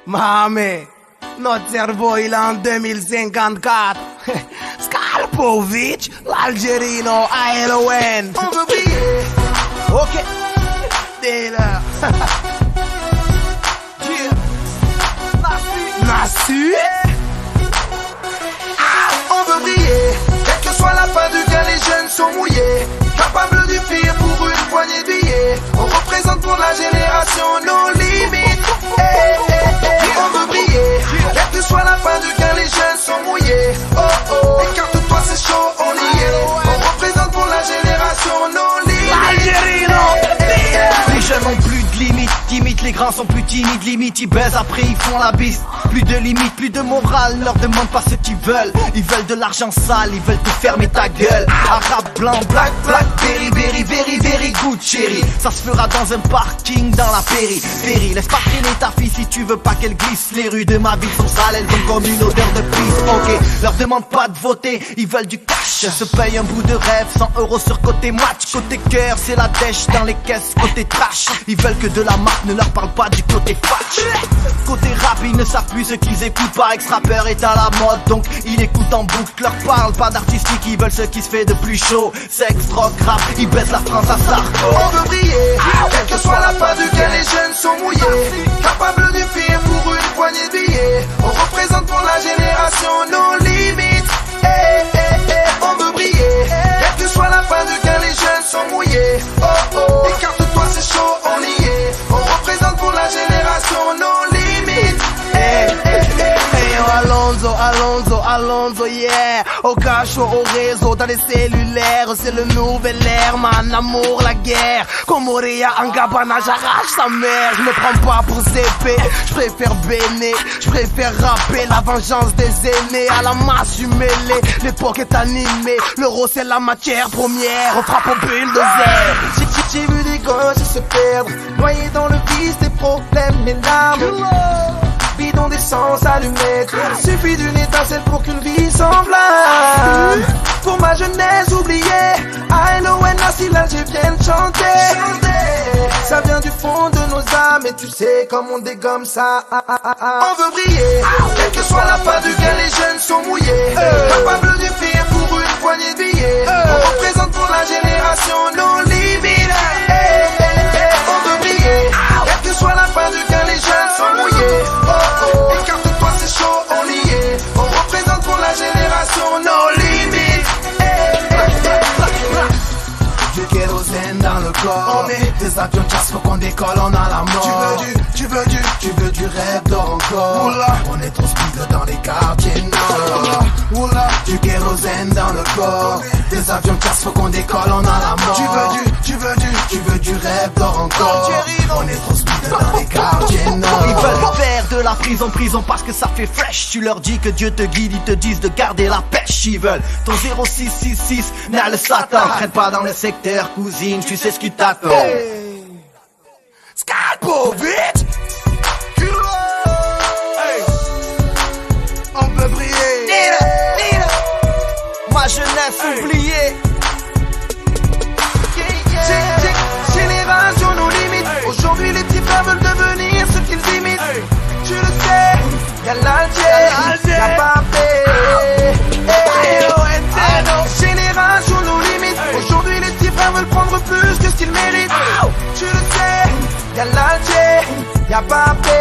Mamé, notre cerveau il est en 2054. Skalpovic, l'Algérino, ALON. On veut briller. Ok. Dealer. Nassu. On veut briller. Quelle que soit la fin du gain, les jeunes sont mouillés. Capables du pire pour une poignée de billets. On représente pour la génération nos limites. On veut briller. Quelle que soit la fin du gain, les jeunes sont mouillés. Oh oh, écarte-toi, c'est chaud, on y est. On représente pour la génération nos limites. Les jeunes ont plus de limites, limite les grands sont plus timides, limite ils baisent après ils font la bise. Plus de limites, plus de morale, leur demande pas ce qu'ils veulent. Ils veulent de l'argent sale, ils veulent te fermer ta gueule. Arabe blanc, black, berry, berry, very, very good chérie. Ça se fera dans un parking dans la périphérie. Laisse pas traîner ta fille si tu veux pas qu'elle glisse. Les rues de ma ville sont sales, elles ont comme une odeur de pisse. Ok, leur demande pas de voter, ils veulent du cash. Se payent un bout de rêve, 100 € sur côté match. Côté cœur, c'est la dèche dans les caisses, côté trash. Ils veulent que de la marque, ne leur parle pas du côté fash. Côté rap, ils ne savent plus ce qu'ils écoutent. Par ex-rappeur est à la mode, donc ils écoutent en boucle. Leur parle pas d'artistique, ils veulent ce qui se fait de plus chaud. Sexe, rock, rap, ils baissent la France à Sarko. On veut briller, quelle que soit la fin duquel les jeunes sont mouillés. Capables du pire pour une poignée de billets. On représente pour la génération nos limites. On veut briller, quelle que soit la fin duquel les jeunes sont mouillés. Oh oh, écarte-toi, c'est chaud, on y est. On représente pour la génération nos limites. Alonso, Alonso, Alonso, yeah. Au cachot, au réseau, dans les cellulaires. C'est le nouvel air, man, amour, la guerre. Comoria, en Gabana, j'arrache sa mère. Je me prends pas pour CP, je préfère béné. Je préfère rapper la vengeance des aînés. À la masse, je suis mêlé, l'époque est animée. L'euro, c'est la matière première. On frappe au bulldozer. J'ai vu des gosses se perdre, noyés dans le vice des problèmes, mes larmes. Bidon d'essence allumette, suffit d'une étincelle pour qu'une vie s'enflamme. Pour ma jeunesse oubliée, ALON, si là je viens de chanter. Ça vient du fond de nos âmes et tu sais comme on dégomme ça. On veut briller, quelle que soit la fin du gain, les jeunes sont mouillés. Capables du pire pour une poignée de billets. On représente pour la génération nos limites. On veut briller, quelle que soit la fin du gain, les jeunes sont mouillés. Écarte-toi, c'est chaud, on y est. On représente pour la génération nos limites. Du kérosène dans le corps, on est des avions de chasse, faut qu'on décolle, on a la mort. Tu veux du rêve d'or encore. Oula. On est trop speed dans les quartiers nord. Oula. Du kérosène dans le corps, des avions de chasse, faut qu'on décolle, on a la mort. Tu veux du rêve d'or encore. On est trop speed dans les quartiers nord. Ils veulent faire de la prison parce que ça fait fresh. Tu leur dis que Dieu te guide, ils te disent de garder la pêche. Ils veulent ton 0666, n'a le Satan. Traîne pas dans le secteur, cousine, tu sais ce qui t'attend. Skalpovic. On peut briller. Ma jeunesse oubliée. Génération nos limites. Aujourd'hui les petits frères veulent devenir ce qu'ils imitent. Tu le sais, y'a l'Alger, y'a Papé. Génération nos limites. Aujourd'hui les petits frères veulent prendre plus que ce qu'ils méritent. Tu le sais, y'a l'Alger, y'a Papé.